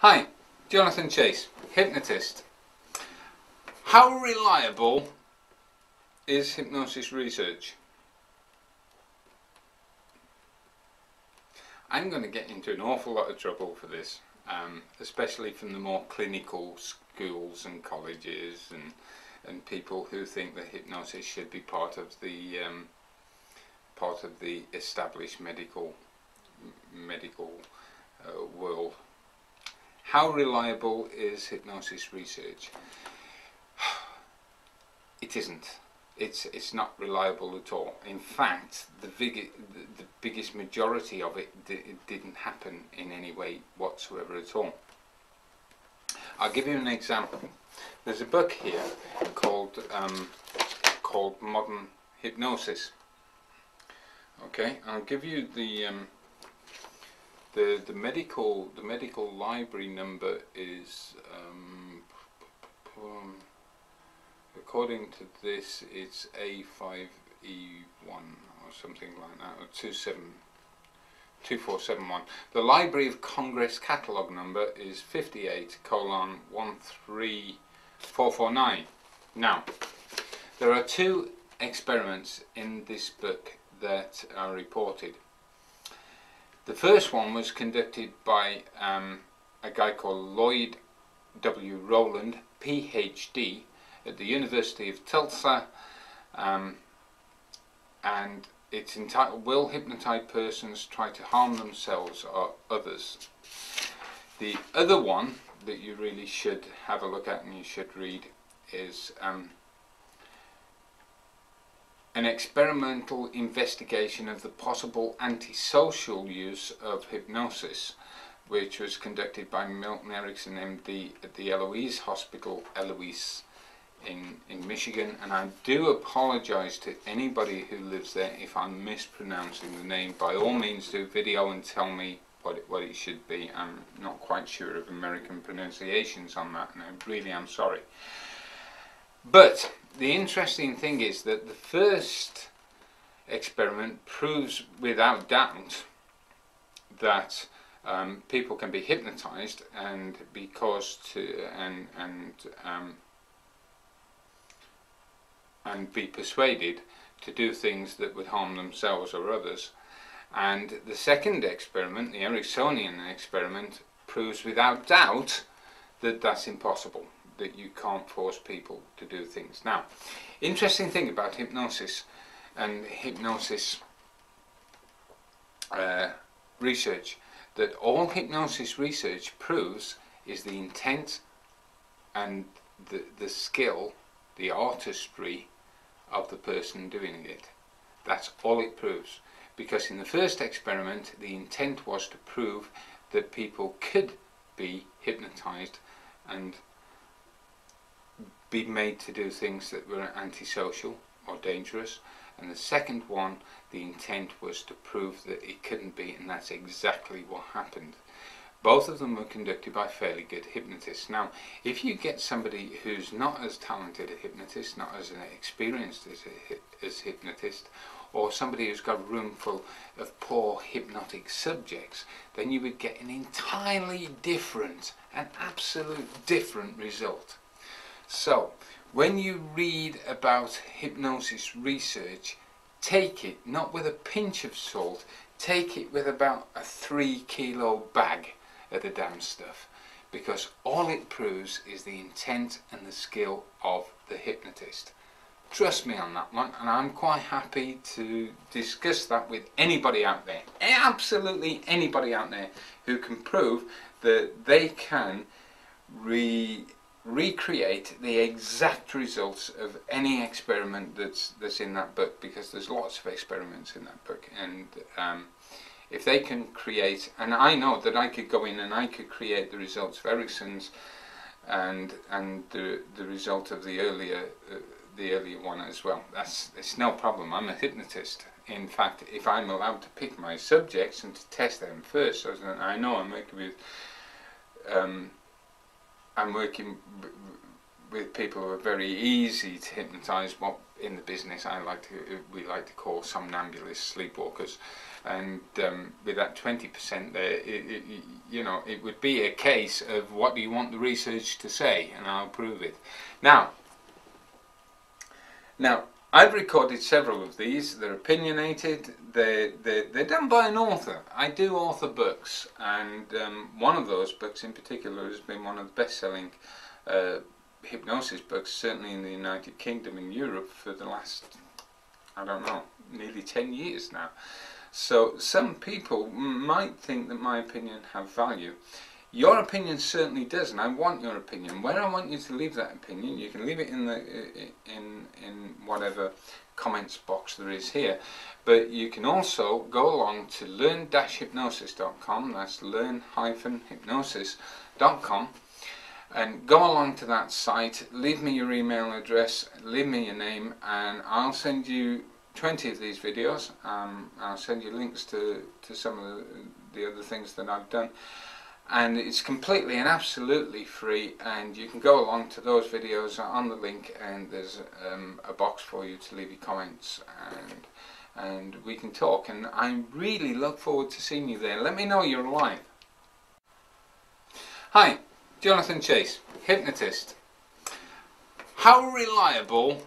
Hi, Jonathan Chase, hypnotist. How reliable is hypnosis research? I'm going to get into an awful lot of trouble for this, especially from the more clinical schools and colleges and people who think that hypnosis should be part of the established medical world. How reliable is hypnosis research? It isn't. It's not reliable at all. In fact, the biggest majority of it didn't happen in any way whatsoever at all. I'll give you an example. There's a book here called Modern Hypnosis. Okay, I'll give you the medical library number is according to this it's A5E1 or something like that, or 2471. The Library of Congress catalogue number is 58:13449. Now, there are two experiments in this book that are reported. The first one was conducted by a guy called Lloyd W. Rowland, PhD, at the University of Tulsa, and it's entitled "Will Hypnotized Persons Try to Harm Themselves or Others?" The other one that you really should have a look at and you should read is an experimental investigation of the possible antisocial use of hypnosis, which was conducted by Milton Erickson, MD, at the Eloise Hospital, Eloise, in Michigan. And I do apologise to anybody who lives there if I'm mispronouncing the name. By all means, do video and tell me what it should be. I'm not quite sure of American pronunciations on that, and I really am sorry. But the interesting thing is that the first experiment proves without doubt that people can be hypnotized and be caused to and be persuaded to do things that would harm themselves or others. And the second experiment, the Ericksonian experiment, proves without doubt that that's impossible, that you can't force people to do things. Now, interesting thing about hypnosis and hypnosis research, that all hypnosis research proves is the intent and the skill, the artistry of the person doing it. That's all it proves. Because in the first experiment, the intent was to prove that people could be hypnotized and be made to do things that were antisocial or dangerous. And the second one, the intent was to prove that it couldn't be, and that's exactly what happened. Both of them were conducted by fairly good hypnotists. Now, if you get somebody who's not as talented a hypnotist, not as experienced as hypnotist, or somebody who's got a room full of poor hypnotic subjects, then you would get an entirely different, an absolute different result. So, when you read about hypnosis research, take it not with a pinch of salt, take it with about a 3-kilo bag of the damn stuff, because all it proves is the intent and the skill of the hypnotist. Trust me on that one, and I'm quite happy to discuss that with anybody out there, absolutely anybody out there who can prove that they can recreate the exact results of any experiment that's in that book, because there's lots of experiments in that book. And if they can create, and I know that I could go in and I could create the results of Erickson's and the result of the earlier one as well. It's no problem. I'm a hypnotist. In fact, if I'm allowed to pick my subjects and to test them first, so that I know I'm working with people who are very easy to hypnotise, what in the business we like to call somnambulists, sleepwalkers. And with that 20% there, you know, it would be a case of what do you want the research to say, and I'll prove it. Now I've recorded several of these. They're opinionated. They're done by an author. I do author books, and one of those books in particular has been one of the best-selling hypnosis books, certainly in the United Kingdom and Europe, for the last, I don't know, nearly 10 years now. So some people might think that my opinion have value. Your opinion certainly does, and I want your opinion. Where I want you to leave that opinion, you can leave it in the in whatever comments box there is here. But you can also go along to learn-hypnosis.com. That's learn-hypnosis.com, and go along to that site. Leave me your email address. Leave me your name, and I'll send you 20 of these videos. I'll send you links to some of the other things that I've done. And it's completely and absolutely free, and you can go along to those videos on the link, and there's a box for you to leave your comments, and we can talk. And I really look forward to seeing you there. Let me know you're alive. Hi, Jonathan Chase, hypnotist. How reliable